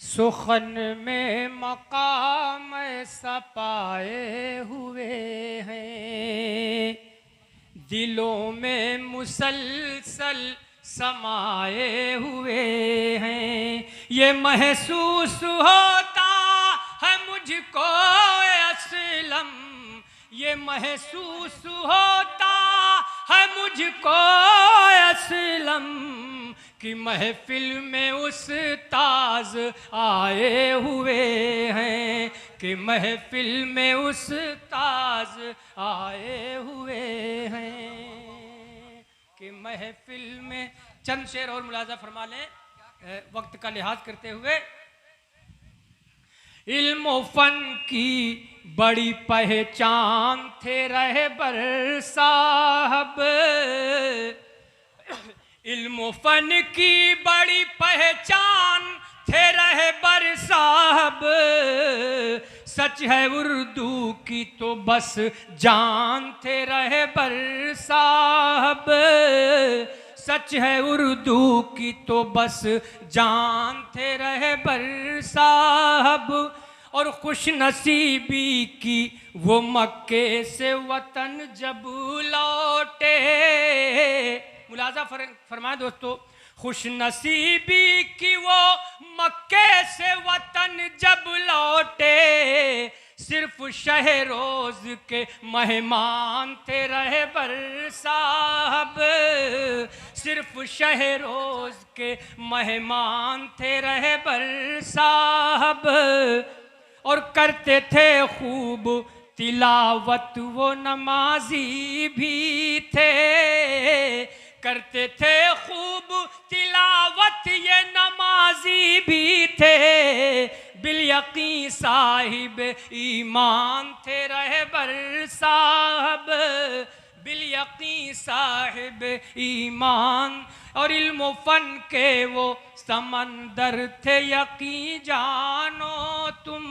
सुखन में मकाम ऐसा पाए हुए हैं, दिलों में मुसलसल समाए हुए हैं। ये महसूस होता है मुझको असलम, ये महसूस होता है मुझको असलम कि महफिल में उस्ताज़ आए हुए हैं, कि महफिल में उस्ताज़ आए हुए हैं, कि महफिल में। चंद शेर और मुलाजा फरमा लें वक्त का लिहाज करते हुए। इल्म फन की बड़ी पहचान थे रहबर साहब, इल्म फन की बड़ी पहचान थे रहबर साहब। सच है उर्दू की तो बस जान थे रहबर साहब, सच है उर्दू की तो बस जान थे रहबर साहब। और खुश नसीबी की वो मक्के से वतन जब लौटे, मुलाजा फरमाए दोस्तों, खुश नसीबी की वो मक्के से वतन जब लौटे, सिर्फ शहरोज के मेहमान थे रहबर साहब, सिर्फ शहरोज के मेहमान थे रहबर साहब। और करते थे खूब तिलावत वो नमाजी भी थे, करते थे खूब तिलावत ये नमाजी भी थे। बिलयकीन साहिब ईमान थे रहबर साहब, बिलयकीन साहिब ईमान। और इल्म फन के वो समंदर थे यकीन जानो तुम,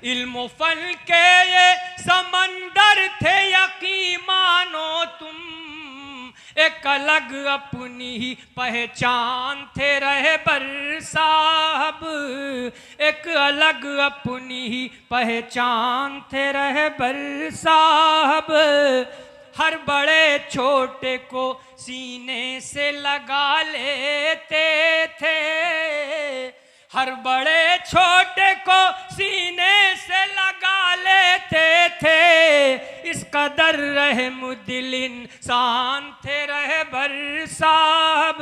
इल्म फन के ये समंदर थे यकीन मानो तुम। एक अलग अपनी ही पहचान थे रहबर साहब, एक अलग अपनी ही पहचान थे रहबर साहब। हर बड़े छोटे को सीने से लगा लेते थे, हर बड़े छोटे को सीने से लगा लेते थे। इस कदर रहमदिल इंसान थे रहबर साहब,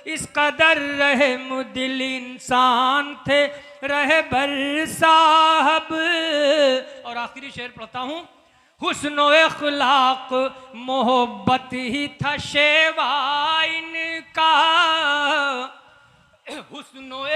इस कदर रहमदिल इंसान थे रहबर साहब। और आखिरी शेर पढ़ता हूँ। हुस्न इखलाक मोहब्बत ही था शेवा इनका, हुस्न